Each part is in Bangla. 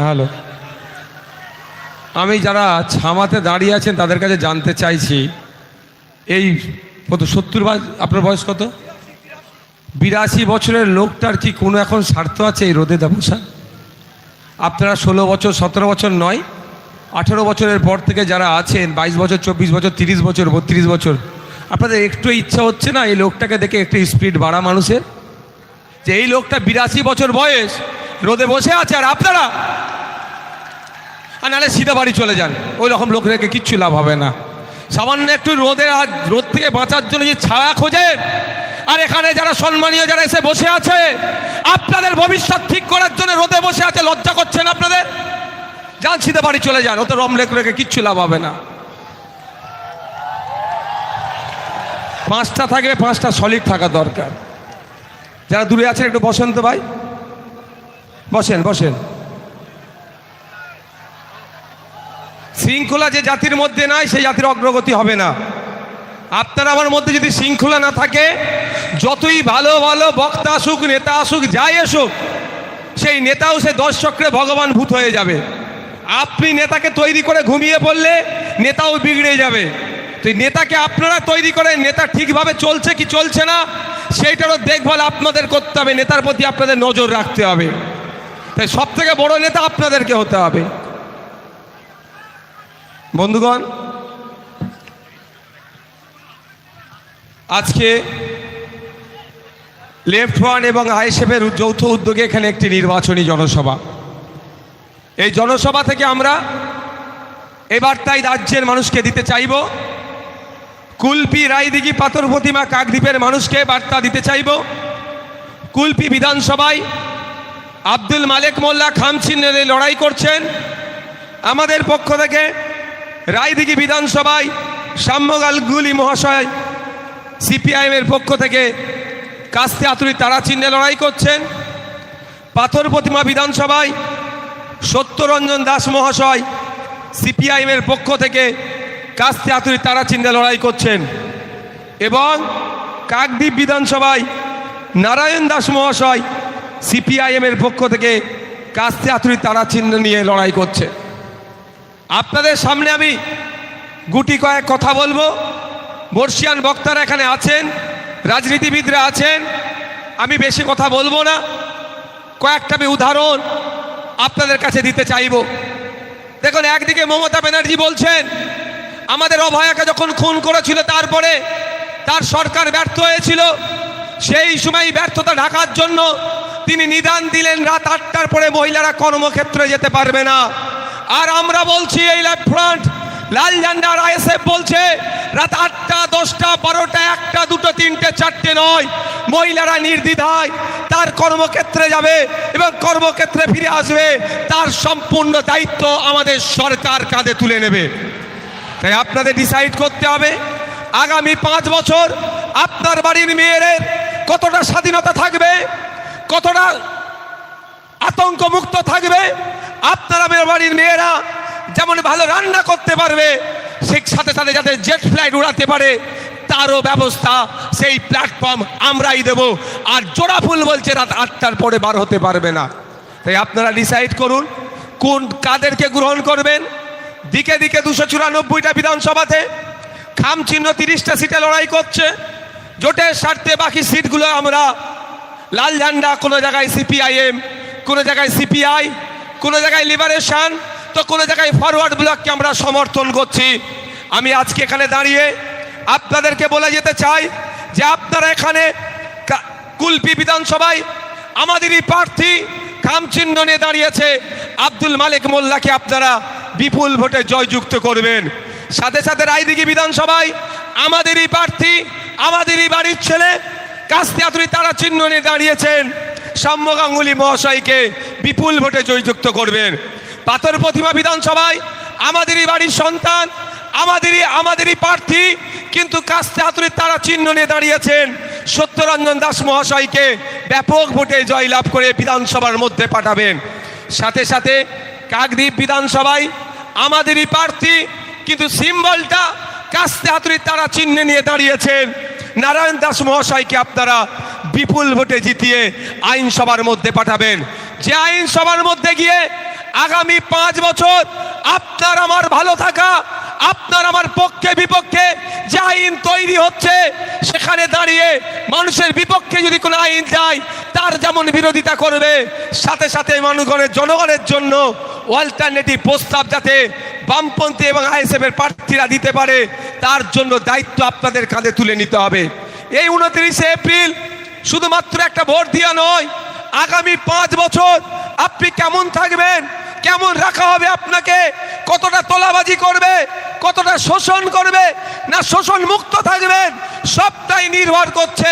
হ্যালো, আমি যারা ছামাতে দাঁড়িয়ে আছেন তাদের কাছে জানতে চাইছি, এই কত 70 আপনার বয়স কত? 82 বছরের লোকটার কি কোনো এখন স্বার্থ আছে এই রোদে বসা? আপনারা 16 বছর 17 বছর নয়, 18 বছরের পর থেকে যারা আছেন, 22 বছর 24 বছর 30 বছর 32 বছর, আপনাদের একটু ইচ্ছা হচ্ছে না এই লোকটাকে দেখে একটু স্পিড বাড়া মানুষের? যে এই লোকটা 82 বছর বয়স রোদে বসে আছে, আর আপনারা নাহলে সিধা বাড়ি চলে যান। ওই রকম লোক রেখে কিচ্ছু লাভ হবে না। সামান্য একটু রোদ থেকে বাঁচার জন্য যে ছায়া খোঁজেন, আর এখানে যারা সম্মানীয় যারা এসে বসে আছে, আপনাদের ভবিষ্যৎ ঠিক করার জন্য রোদে বসে আছে, লজ্জা করছেন আপনাদের? যান সিধা বাড়ি চলে যান, ও তো রম লেখ রেখে কিচ্ছু লাভ হবে না। 5টা থাকবে, 5টা সলিড থাকা দরকার। যারা দূরে আছেন একটু বসেন তো ভাই, বসেন বসেন। শৃঙ্খলা যে জাতির মধ্যে নাই, সেই জাতির অগ্রগতি হবে না। আপনার আমার মধ্যে যদি শৃঙ্খলা না থাকে, যতই ভালো ভালো বক্তা আসুক, নেতা আসুক, যাই আসুক, সেই নেতাও সে 10 চক্রে ভগবান ভূত হয়ে যাবে। আপনি নেতাকে তৈরি করে ঘুমিয়ে পড়লে নেতাও বিগড়ে যাবে। তো নেতাকে আপনারা তৈরি করে নেতা ঠিকভাবে চলছে কি চলছে না সেইটারও দেখভাল আপনাদের করতে হবে, নেতার প্রতি আপনাদের নজর রাখতে হবে। তাই সব থেকে বড় নেতা আপনাদেরকে হতে হবে। বন্ধুগণ, আজকে লেফট ওয়ান এবং আইএসএফের যৌথ উদ্যোগে এখানে একটি নির্বাচনী জনসভা। এই জনসভা থেকে আমরা এবার তাই রাজ্যের মানুষকে দিতে চাইব, কুলপি, রায়দিঘি, পাথর প্রতিমা, কাকদ্বীপের মানুষকে বার্তা দিতে চাইব। কুলপি বিধানসভায় আব্দুল মালেক মোল্লা খামচিহ্নে লড়াই করছেন আমাদের পক্ষ থেকে। রায়দিঘি বিধানসভায় সাম্যগাল গুলি মহাশয় সিপিআইএমের পক্ষ থেকে কাস্তে আতুরি তারা চিহ্নে লড়াই করছেন। পাথর প্রতিমা বিধানসভায় সত্যরঞ্জন দাস মহাশয় সিপিআইএমের পক্ষ থেকে কাস্তে আতুরি তারা চিহ্নে লড়াই করছেন। এবং কাকদ্বীপ বিধানসভায় নারায়ণ দাস মহাশয় সিপিআইএমের পক্ষ থেকে কাস্তে আতুরি তারা চিহ্ন নিয়ে লড়াই করছে। আপনাদের সামনে আমি গুটি কয়েক কথা বলবো। বর্ষিয়ান বক্তারা এখানে আছেন, রাজনীতিবিদরা আছেন, আমি বেশি কথা বলবো না। কয়েকটা আমি উদাহরণ আপনাদের কাছে দিতে চাইব। দেখুন, একদিকে মমতা ব্যানার্জি বলছেন আমাদের অভয়াকে যখন খুন করেছিল তারপরে তার সরকার ব্যর্থ হয়েছিল, সেই সময় ব্যর্থতা ঢাকার জন্য তিনি নিদান দিলেন রাত 8টার পরে মহিলারা কর্মক্ষেত্রে যেতে পারবে না। আর আমরা বলছি এই লেফট ফ্রন্ট, লাল ঝান্ডা আর আইএসএফ বলছে রাত 8টা 10টা 12টা 1টা 2টো 3টে 4টে নয়, মহিলারা নির্দ্বিধায় তার কর্মক্ষেত্রে যাবে এবং কর্মক্ষেত্রে ফিরে আসবে। তার সম্পূর্ণ দায়িত্ব আমাদের সরকার কাঁধে তুলে নেবে। তাই আপনাদের ডিসাইড করতে হবে আগামী 5 বছর আপনার বাড়ির মেয়েদের কতটা স্বাধীনতা থাকবে, কতটা আতঙ্ক মুক্ত থাকবে। আপনার বাড়ির মেয়েরা যেমন ভালো রান্না করতে পারবে, সেই সাথে সাথে যাতে জেট ফ্লাইট উড়াতে পারে তারও ব্যবস্থা, সেই প্ল্যাটফর্ম আমরাই দেব। আর জোড়া ফুল বলছে রাত 8টার পরে বার হতে পারবে না। তাই আপনারা ডিসাইড করুন কোন কাদেরকে গ্রহণ করবেন। দিকে দিকে 294টা বিধানসভাতে খামচিহ্ন 30টা সিটে লড়াই করছে। জোটের স্বার্থে বাকি সিটগুলো আমরা লাল ঝান্ডা, কোনো জায়গায় সিপিআইএম, কোনো জায়গায় সিপিআই, কোনো জায়গায় লিবারেশন, তো কোনো জায়গায় ফরওয়ার্ড ব্লককে আমরা সমর্থন করছি। আমি আজকে এখানে দাঁড়িয়ে আপনাদেরকে বলে যেতে চাই যে আপনারা এখানে কুলপি বিধানসভায় আমাদেরই প্রার্থী খামচিহ্ন নিয়ে দাঁড়িয়েছে আব্দুল মালেক মোল্লাকে আপনারা বিপুল ভোটে জয়যুক্ত করবেন। সাথে সাথে রায়দিঘি বিধানসভায় আমাদেরই প্রার্থী, আমাদেরই বাড়ির ছেলে কাস্তে আতুরি তারা চিহ্ন নিয়ে দাঁড়িয়েছেন সৌম্য গাঙ্গুলি মহাশয়কে বিপুল ভোটে জয়যুক্ত করবেন। পাথর প্রতিমা বিধানসভায় আমাদেরই বাড়ির সন্তান, আমাদেরই প্রার্থী, কিন্তু কাস্তে আতুরি তারা চিহ্ন নিয়ে দাঁড়িয়েছেন সত্যরঞ্জন দাস মহাশয়কে ব্যাপক ভোটে জয়লাভ করে বিধানসভার মধ্যে পাঠাবেন। সাথে সাথে কাকদ্বীপ বিধানসভায় আমাদেরই প্রার্থী, কিন্তু সিম্বলটা কাস্তে আতুরি তারা চিহ্ন নিয়ে দাঁড়িয়েছেন নারায়ণ দাস মহাশয়কে আপনারা বিপুল ভোটে জিতিয়ে আইনসভার মধ্যে পাঠাবেন। যে আইনসভার মধ্যে গিয়ে আগামী 5 বছর আপনার আমার ভালো থাকা, আপনার আমার পক্ষে বিপক্ষে যে আইন তৈরি হচ্ছে সেখানে দাঁড়িয়ে মানুষের বিপক্ষে যদি কোনো আইন যায় তার যেমন বিরোধিতা করবে, সাথে সাথে জনগণের জন্য অল্টারনেটিভ প্রস্তাব যাতে বামপন্থী এবং আইএসএফের প্রার্থীরা দিতে পারে তার জন্য দায়িত্ব আপনাদের কাঁধে তুলে নিতে হবে। এই 29শে এপ্রিল শুধুমাত্র একটা ভোট দেওয়া নয়, আগামী 5 বছর আপনি কেমন থাকবেন, কেমন রাখা হবে আপনাকে, কতটা তোলাবাজি করবে, কতটা শোষণ করবে না শোষণ মুক্ত থাকবেন, সবটাই নির্ভর করছে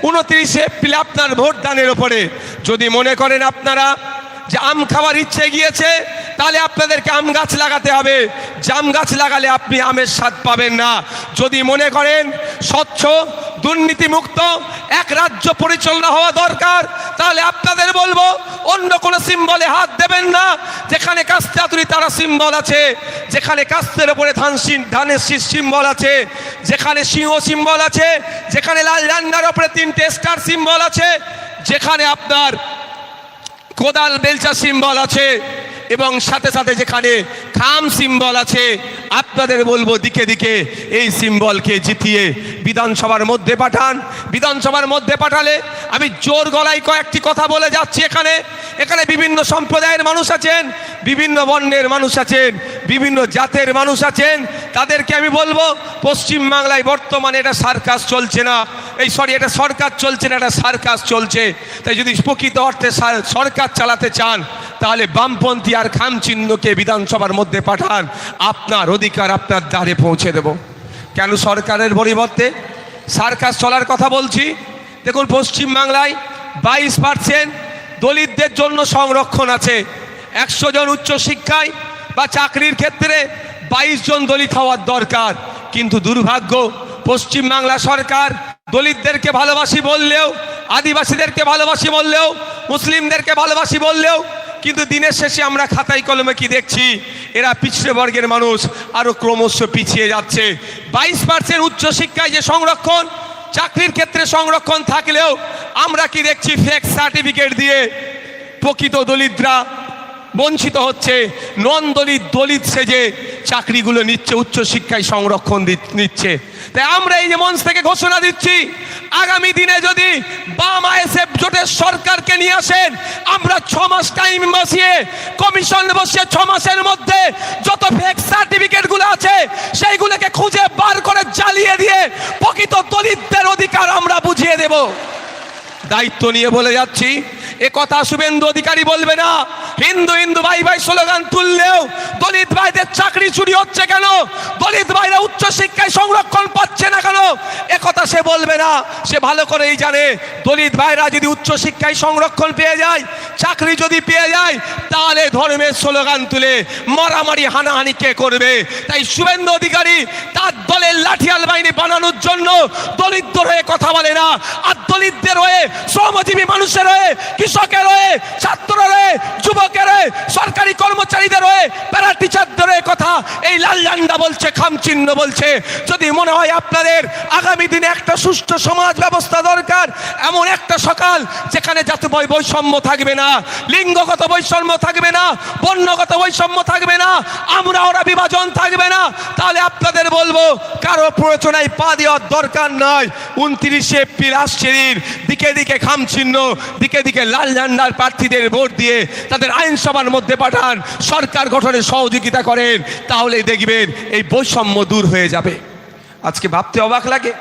29শে এপ্রিল আপনার ভোটদানের উপরে। যদি মনে করেন আপনারা যে আম খাওয়ার ইচ্ছে গিয়েছে তাহলে আপনাদেরকে আম গাছ লাগাতে হবে, জাম গাছ লাগালে আপনি আমের স্বাদ পাবেন না। যদি মনে করেন স্বচ্ছ দুর্নীতিমুক্ত এক রাজ্য পরিচালনা হওয়া দরকার তাহলে আপনাদের বলবো অন্য কোনো সিম্বলে হাত দেবেন না। যেখানে কাস্তে আতুরি তারা সিম্বল আছে, যেখানে কাস্তের উপরে ধানের শীষ সিম্বল আছে, যেখানে সিংহ সিম্বল আছে, যেখানে লাল ঝান্ডার উপরে 3টে স্টার সিম্বল আছে, যেখানে আপনার কোদাল বেলচা সিম্বল আছে এবং সাথে সাথে যেখানে খাম সিম্বল আছে, আপনাদের বলবো দিকে দিকে এই সিম্বলকে জিতিয়ে বিধানসভার মধ্যে পাঠান। বিধানসভার মধ্যে পাঠালে আমি জোর গলায় কয়েকটি কথা বলে যাচ্ছি। এখানে বিভিন্ন সম্প্রদায়ের মানুষ আছেন, বিভিন্ন বর্ণের মানুষ আছেন, বিভিন্ন জাতের মানুষ আছেন। তাদেরকে আমি বলবো পশ্চিমবাংলায় বর্তমানে এটা সার্কাস চলছে না, এটা সরকার চলছে না, এটা সার্কাস চলছে। তাই যদি প্রকৃত অর্থে সরকার চালাতে চান তাহলে বামপন্থী আর খাম চিহ্নকে বিধানসভার মধ্যে পাঠান, আপনার অধিকার আপনার দ্বারে পৌঁছে দেব। কেন সরকারের পরিবর্তে সার্কাস চলার কথা বলছি? দেখুন, পশ্চিমবাংলায় 22% দলিতদের জন্য সংরক্ষণ আছে। 100 জন উচ্চশিক্ষায় বা চাকরির ক্ষেত্রে 22 জন দলিত হওয়ার দরকার। কিন্তু দুর্ভাগ্য, পশ্চিমবাংলা সরকার দলিতদেরকে ভালোবাসি বললেও, আদিবাসীদেরকে ভালোবাসি বললেও, মুসলিমদেরকে ভালোবাসি বললেও কিন্তু দিনের শেষে আমরা খাতায় কলমে কি দেখছি? এরা পিছড়ে বর্গের মানুষ আরো ক্রমশ পিছিয়ে যাচ্ছে। 22% উচ্চশিক্ষায় যে সংরক্ষণ, চাকরির ক্ষেত্রে সংরক্ষণ থাকলেও আমরা কি দেখছি? ফেক সার্টিফিকেট দিয়ে প্রকৃত দলিতরা বঞ্চিত হচ্ছে, নন দলিত সেজে চাকরিগুলো নিচ্ছে, উচ্চশিক্ষায় সংরক্ষণ নিচ্ছে। তাই আমরা এই যে মঞ্চ থেকে ঘোষণা দিচ্ছি, আগামী দিনে যদি বাম আইএসএফ জোটের সরকারকে নিয়ে আসেন, আমরা 6 মাস টাইম বসিয়ে কমিশন বসিয়ে 6 মাসের মধ্যে যত ফেক সার্টিফিকেট গুলো আছে সেইগুলোকে খুঁজে বার করে জ্বালিয়ে দিয়ে প্রকৃত দলিতদের অধিকার আমরা বুঝিয়ে দেব। দায়িত্ব নিয়ে বলে যাচ্ছি, এ কথা শুভেন্দু অধিকারী বলবে না। হিন্দু হিন্দু ভাই ভাই স্লোগান তুললেও দলিত ভাইদের চাকরি চুরি হচ্ছে কেন, দলিত ভাইরা উচ্চশিক্ষায় সংরক্ষণ পাচ্ছে না কেন, এ কথা সে বলবে না। সে ভালো করেই জানে দলিত ভাইরা যদি উচ্চশিক্ষায় সংরক্ষণ পেয়ে যায়, চাকরি যদি পেয়ে যায়, তাহলে ধর্মের স্লোগান তুলে মারামারি হানাহানি কে করবে? তাই শুভেন্দু অধিকারী তার দলের লাঠিয়াল বাহিনী বানানোর জন্য দলিতদের হয়ে কথা বলে না, আর দলিতদের হয়ে, শ্রমজীবী মানুষের হয়ে, কৃষকের হয়ে, ছাত্ররা হয়ে, যুবকের হয়ে, সরকারি কর্মচারীদের হয়ে, প্যারা টিচারদের হয়ে কথা এই লাল ঝান্ডা বলছে, খাম চিহ্ন বলছে। যদি মনে হয় আপনাদের আগামী দিনে একটা সুষ্ঠু সমাজ ব্যবস্থা দরকার, এমন একটা সকাল যেখানে জাতীয় বৈষম্য থাকবে না, লিঙ্গগত বৈষম্য থাকবে না, বর্ণগত বৈষম্য থাকবে না, আমরা ওরা বিভাজন থাকবে না, তাহলে আপনাদের বলবো কারো প্ররোচনায় পা দেওয়ার দরকার নয়। 29শে এপ্রিল আসছে, দিকে দিকে খাম চিহ্ন, দিকে দিকে লাল ঝান্ডার প্রার্থীদের ভোট দিয়ে তাদের আইনসভার মধ্যে পাঠান, সরকার গঠনে সহযোগিতা করেন, তাহলেই দেখবেন এই বৈষম্য দূর হয়ে যাবে। আজকে ভাবতে অবাক লাগে,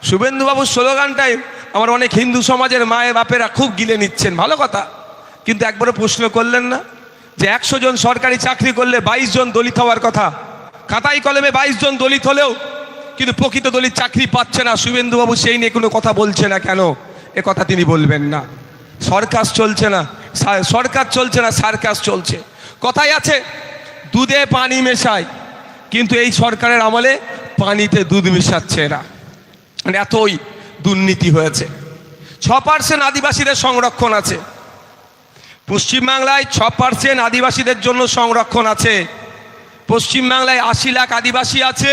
শুভেন্দুবাবুর স্লোগানটাই আমার অনেক হিন্দু সমাজের মায়ের বাপেরা খুব গিলে নিচ্ছেন, ভালো কথা, কিন্তু একবারও প্রশ্ন করলেন না যে 100 জন সরকারি চাকরি করলে 22 জন দলিত হওয়ার কথা। খাতায় কলমে 22 জন দলিত হলেও কিন্তু প্রকৃত দলিত চাকরি পাচ্ছে না। শুভেন্দুবাবু সেই নিয়ে কোনো কথা বলছে না কেন? এ কথা তিনি বলবেন না। সরকার চলছে না, সরকার চলছে না, সার্কাস চলছে। কথাই আছে দুধে পানি মেশায়, কিন্তু এই সরকারের আমলে পানিতে দুধ মেশাচ্ছে এরা, মানে এতই দুর্নীতি হয়েছে। 6% আদিবাসীদের সংরক্ষণ আছে পশ্চিমবাংলায়, 6% আদিবাসীদের জন্য সংরক্ষণ আছে পশ্চিমবাংলায়। 80 লাখ আদিবাসী আছে,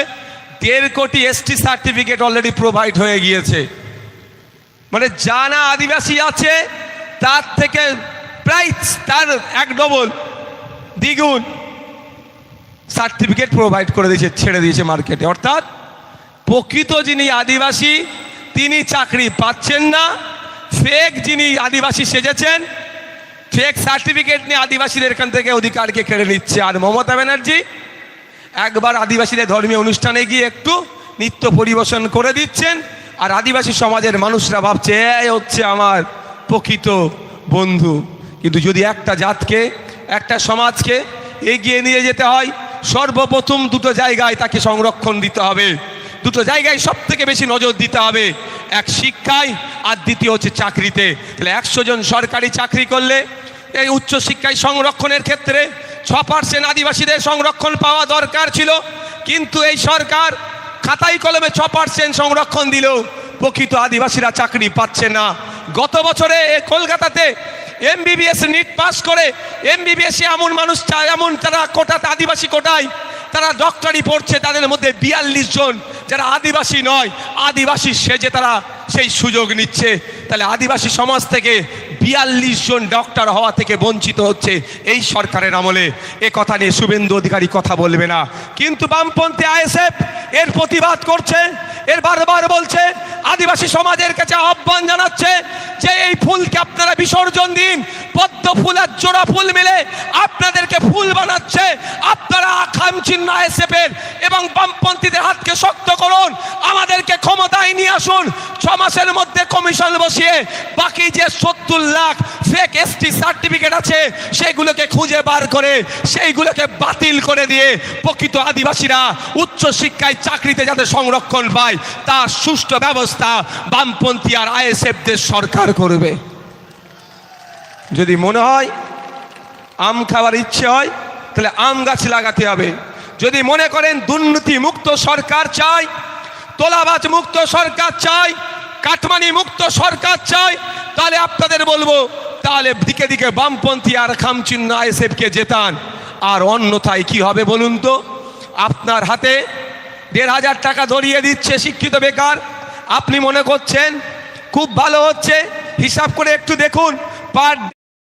1.5 কোটি এসটি সার্টিফিকেট অলরেডি প্রোভাইড হয়ে গিয়েছে। মানে জানা আদিবাসী আছে তার থেকে প্রায় তার 1 ডবল দ্বিগুণ সার্টিফিকেট প্রোভাইড করে দিয়েছে, ছেড়ে দিয়েছে মার্কেটে। অর্থাৎ প্রকৃত যিনি আদিবাসী তিনি চাকরি পাচ্ছেন না, ফেক যিনি আদিবাসী সেজেছেন ফেক সার্টিফিকেট নিয়ে আদিবাসীদের এখান থেকে অধিকারকে কেড়ে নিচ্ছে। আর মমতা ব্যানার্জি একবার আদিবাসীদের ধর্মীয় অনুষ্ঠানে গিয়ে একটু নৃত্য পরিবেশন করে দিচ্ছেন, আর আদিবাসী সমাজের মানুষরা ভাবছে এই হচ্ছে আমার প্রকৃত বন্ধু। কিন্তু যদি একটা জাতকে, একটা সমাজকে এগিয়ে নিয়ে যেতে হয়, সর্বপ্রথম দুটো জায়গায় তাকে সংরক্ষণ দিতে হবে, দুটো জায়গায় সব থেকে বেশি নজর দিতে হবে, এক শিক্ষায় আর দ্বিতীয় হচ্ছে চাকরিতে। তাহলে 100 জন সরকারি চাকরি করলে এই উচ্চশিক্ষায় সংরক্ষণের ক্ষেত্রে 6% আদিবাসীদের সংরক্ষণ পাওয়া দরকার ছিল, কিন্তু এই সরকার খাতায় কলমে 6% সংরক্ষণ দিলেও প্রকৃত আদিবাসীরা চাকরি পাচ্ছে না। গত বছরে কলকাতাতে MBBS নিট পাস করে MBBS এমন মানুষ, এমন যারা কোটাতে আদিবাসী কোটায় তারা ডক্টরি পড়ছে, তাদের মধ্যে 42 জন যারা আদিবাসী নয়, আদিবাসী সেজে তারা সেই সুযোগ নিচ্ছে। তাহলে আদিবাসী সমাজ থেকে 42 জন ডক্টর হওয়া থেকে বঞ্চিত হচ্ছে এই সরকারের আমলে। এ কথা নিয়ে শুভেন্দু অধিকারী কথা বলবে না, কিন্তু বামপন্থী ISF এর প্রতিবাদ করছে, এর বারবার বলছে, আদিবাসী সমাজের কাছে আহ্বান জানাচ্ছে যে এই ফুলকে আপনারা বিসর্জন দিন। পদ্ম ফুল আর জোড়া ফুল মিলে আপনাদেরকে ফুল বানাচ্ছে। আপনারা খামচিহ্ন ISF এর এবং বামপন্থীদের হাতকে শক্ত করুন, আমাদেরকে ক্ষমতায় নিয়ে আসুন। 6 মাসের মধ্যে কমিশন বসিয়ে বাকি যে 70 লাখ ফেক ST সার্টিফিকেট আছে সেগুলোকে খুঁজে বার করে সেইগুলোকে বাতিল করে দিয়ে প্রকৃত আদিবাসীরা উচ্চশিক্ষায় চাকরিতে যাতে সংরক্ষণ পায় তার সুষ্ঠু ব্যবস্থা বামপন্থী আর ISFদের সরকার করবে। যদি মনে হয় আম খাওয়ার ইচ্ছে হয় তাহলে আম গাছ লাগাতে হবে। যদি মনে করেন দুর্নীতি মুক্ত সরকার চাই, তোলাবাজ মুক্ত সরকার চাই, কাটমানি মুক্ত সরকার চাই, তাহলে আপনাদের বলবো তাহলে দিকে দিকে বামপন্থী আর খামচিহ্ন ISFকে জেতান। আর অন্যথায় কি হবে বলুন তো? আপনার হাতে 1,500 টাকা ধরিয়ে দিচ্ছে শিক্ষিত বেকার, আপনি মনে করছেন খুব ভালো হচ্ছে, হিসাব করে একটু দেখুন পার